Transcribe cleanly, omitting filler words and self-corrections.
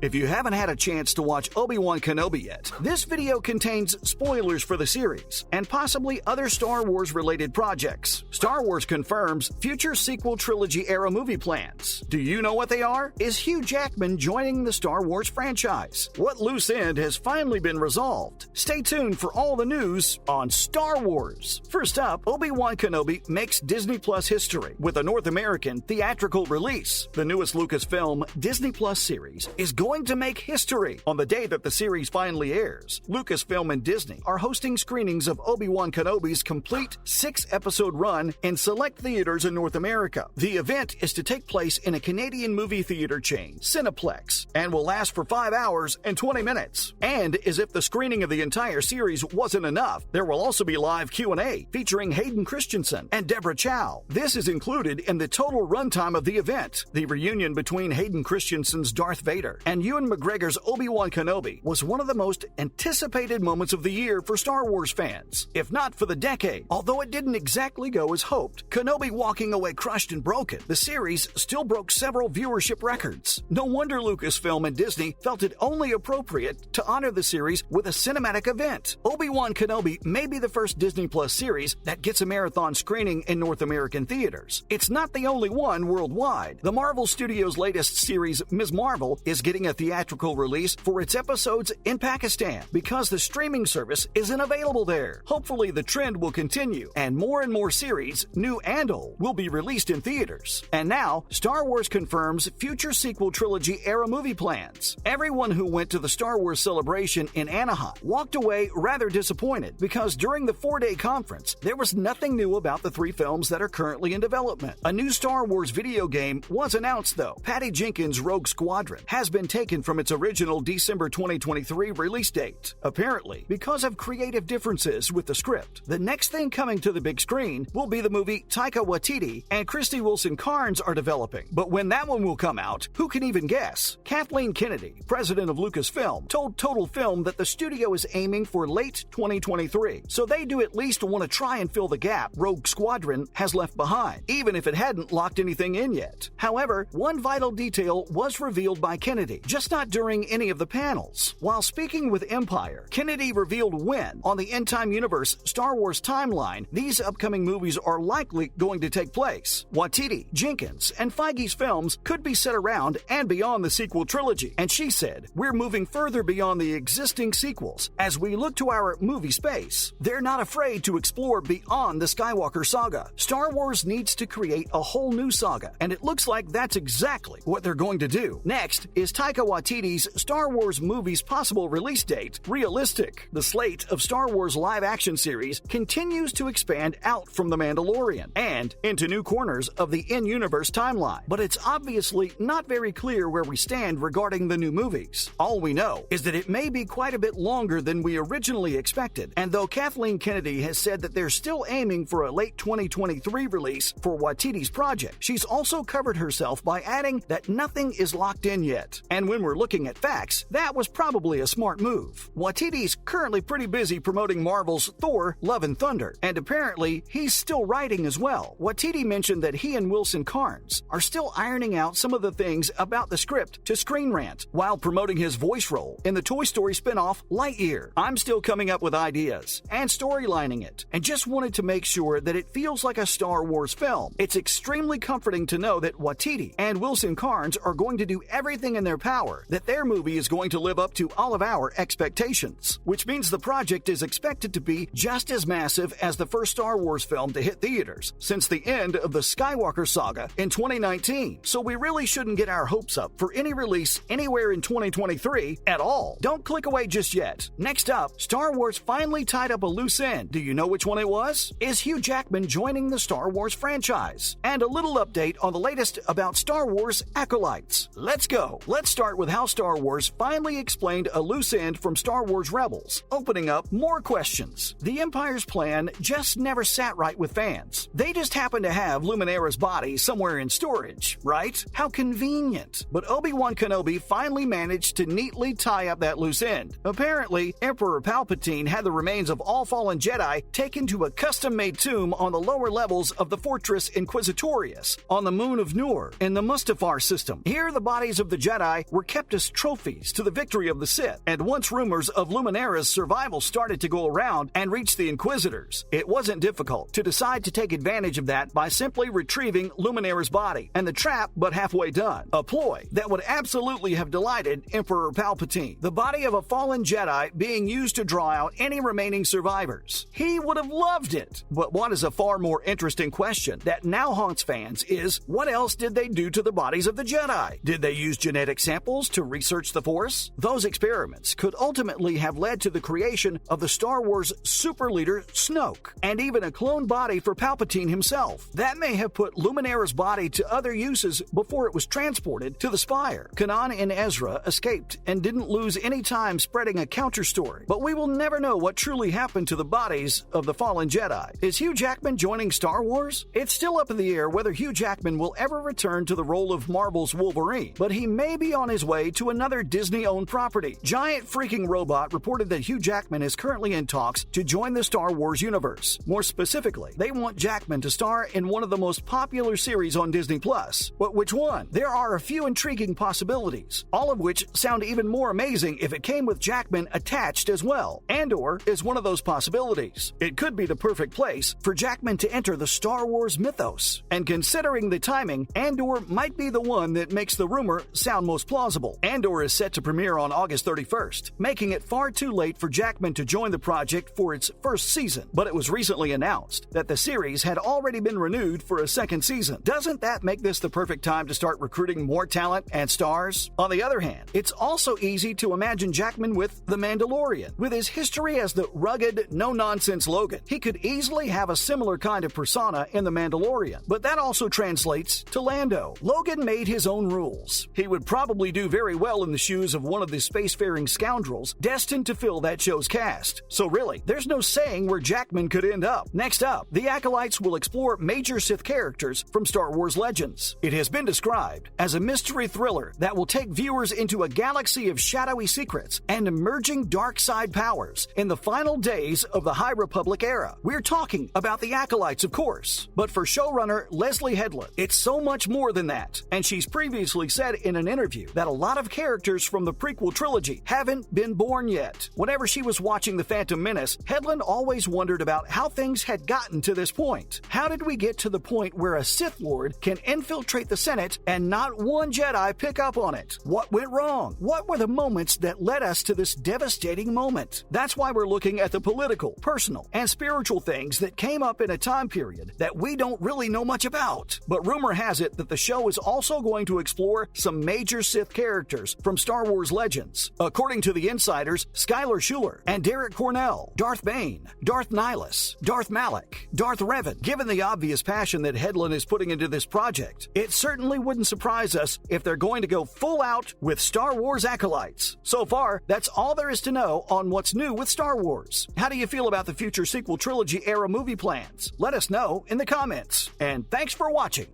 If you haven't had a chance to watch Obi-Wan Kenobi yet, this video contains spoilers for the series and possibly other Star Wars-related projects. Star Wars confirms future sequel trilogy-era movie plans. Do you know what they are? Is Hugh Jackman joining the Star Wars franchise? What loose end has finally been resolved? Stay tuned for all the news on Star Wars. First up, Obi-Wan Kenobi makes Disney Plus history with a North American theatrical release. The newest Lucasfilm Disney Plus series is going to make history on the day that the series finally airs. Lucasfilm and Disney are hosting screenings of Obi-Wan Kenobi's complete 6-episode run in select theaters in North America. The event is to take place in a Canadian movie theater chain, Cineplex, and will last for 5 hours and 20 minutes. And as if the screening of the entire series wasn't enough, there will also be live Q&A featuring Hayden Christensen and Deborah Chow. This is included in the total runtime of the event. The reunion between Hayden Christensen's Darth Vader and Ewan McGregor's Obi-Wan Kenobi was one of the most anticipated moments of the year for Star Wars fans, if not for the decade. Although it didn't exactly go as hoped, Kenobi walking away crushed and broken, the series still broke several viewership records. No wonder Lucasfilm and Disney felt it only appropriate to honor the series with a cinematic event. Obi-Wan Kenobi may be the first Disney Plus series that gets a marathon screening in North American theaters. It's not the only one worldwide. The Marvel Studios' latest series, Ms. Marvel, is getting a theatrical release for its episodes in Pakistan because the streaming service isn't available there. Hopefully the trend will continue and more series, new and old, will be released in theaters. And now, Star Wars confirms future sequel trilogy-era movie plans. Everyone who went to the Star Wars celebration in Anaheim walked away rather disappointed because during the 4-day conference, there was nothing new about the 3 films that are currently in development. A new Star Wars video game was announced, though. Patty Jenkins' Rogue Squadron has been taken from its original December 2023 release date. Apparently, because of creative differences with the script, the next thing coming to the big screen will be the movie Taika Waititi and Krysty Wilson-Cairns are developing. But when that one will come out, who can even guess? Kathleen Kennedy, president of Lucasfilm, told Total Film that the studio is aiming for late 2023, so they do at least want to try and fill the gap Rogue Squadron has left behind, even if it hadn't locked anything in yet. However, one vital detail was revealed by Kennedy, just not during any of the panels. While speaking with Empire, Kennedy revealed when, on the End Time Universe Star Wars timeline, these upcoming movies are likely going to take place. Waititi, Jenkins, and Feige's films could be set around and beyond the sequel trilogy, and she said, "We're moving further beyond the existing sequels as we look to our movie space. They're not afraid to explore beyond the Skywalker saga. Star Wars needs to create a whole new saga, and it looks like that's exactly what they're going to do." Next is Taika Waititi's Star Wars movie's possible release date realistic. The slate of Star Wars live-action series continues to expand out from The Mandalorian and into new corners of the in-universe timeline, but it's obviously not very clear where we stand regarding the new movies. All we know is that it may be quite a bit longer than we originally expected, and though Kathleen Kennedy has said that they're still aiming for a late 2023 release for Waititi's project, she's also covered herself by adding that nothing is locked in yet. And when we're looking at facts, that was probably a smart move. Waititi's currently pretty busy promoting Marvel's Thor: Love and Thunder, and apparently he's still writing as well. Waititi mentioned that he and Wilson-Cairns are still ironing out some of the things about the script to Screen Rant while promoting his voice role in the Toy Story spin-off Lightyear. "I'm still coming up with ideas and storylining it, and just wanted to make sure that it feels like a Star Wars film. It's extremely comforting to know that Waititi and Wilson-Cairns are going to do everything in their power, that their movie is going to live up to all of our expectations, which means the project is expected to be just as massive as the first Star Wars film to hit theaters since the end of the Skywalker saga in 2019. So we really shouldn't get our hopes up for any release anywhere in 2023 at all. Don't click away just yet. Next up, Star Wars finally tied up a loose end. Do you know which one it was? Is Hugh Jackman joining the Star Wars franchise? And a little update on the latest about Star Wars acolytes. Let's go. Let's start with how Star Wars finally explained a loose end from Star Wars Rebels, opening up more questions. The Empire's plan just never sat right with fans. They just happen to have Luminara's body somewhere in storage, right? How convenient. But Obi-Wan Kenobi finally managed to neatly tie up that loose end. Apparently, Emperor Palpatine had the remains of all fallen Jedi taken to a custom-made tomb on the lower levels of the Fortress Inquisitorius on the moon of Nur in the Mustafar system. Here, the bodies of the Jedi were kept as trophies to the victory of the Sith, and once rumors of Luminara's survival started to go around and reach the Inquisitors, it wasn't difficult to decide to take advantage of that by simply retrieving Luminara's body, and the trap but halfway done. A ploy that would absolutely have delighted Emperor Palpatine, the body of a fallen Jedi being used to draw out any remaining survivors. He would have loved it. But what is a far more interesting question that now haunts fans is, what else did they do to the bodies of the Jedi? Did they use genetic samples to research the Force? Those experiments could ultimately have led to the creation of the Star Wars super leader Snoke, and even a clone body for Palpatine himself. That may have put Luminara's body to other uses before it was transported to the Spire. Kanan and Ezra escaped and didn't lose any time spreading a counter story, but we will never know what truly happened to the bodies of the fallen Jedi. Is Hugh Jackman joining Star Wars? It's still up in the air whether Hugh Jackman will ever return to the role of Marvel's Wolverine, but he may be on his way to another Disney-owned property. Giant Freaking Robot reported that Hugh Jackman is currently in talks to join the Star Wars universe. More specifically, they want Jackman to star in one of the most popular series on Disney+. But which one? There are a few intriguing possibilities, all of which sound even more amazing if it came with Jackman attached as well. Andor is one of those possibilities. It could be the perfect place for Jackman to enter the Star Wars mythos. And considering the timing, Andor might be the one that makes the rumor sound most plausible. Andor is set to premiere on August 31st, making it far too late for Jackman to join the project for its first season. But it was recently announced that the series had already been renewed for a second season. Doesn't that make this the perfect time to start recruiting more talent and stars? On the other hand, it's also easy to imagine Jackman with The Mandalorian. With his history as the rugged, no-nonsense Logan, he could easily have a similar kind of persona in The Mandalorian. But that also translates to Lando. Logan made his own rules. He would probably do very well in the shoes of one of the spacefaring scoundrels destined to fill that show's cast. So really, there's no saying where Jackman could end up. Next up, the Acolytes will explore major Sith characters from Star Wars Legends. It has been described as a mystery thriller that will take viewers into a galaxy of shadowy secrets and emerging dark side powers in the final days of the High Republic era. We're talking about the Acolytes, of course. But for showrunner Leslie Headland, it's so much more than that. And she's previously said in an interview that a lot of characters from the prequel trilogy haven't been born yet. Whenever she was watching The Phantom Menace, Headland always wondered about how things had gotten to this point. How did we get to the point where a Sith Lord can infiltrate the Senate and not one Jedi pick up on it? What went wrong? What were the moments that led us to this devastating moment? That's why we're looking at the political, personal, and spiritual things that came up in a time period that we don't really know much about. But rumor has it that the show is also going to explore some major Sith characters from Star Wars Legends. According to the insiders, Skylar Schuler and Derek Cornell, Darth Bane, Darth Nihilus, Darth Malak, Darth Revan. Given the obvious passion that Headland is putting into this project, it certainly wouldn't surprise us if they're going to go full out with Star Wars Acolytes. So far, that's all there is to know on what's new with Star Wars. How do you feel about the future sequel trilogy era movie plans? Let us know in the comments. And thanks for watching.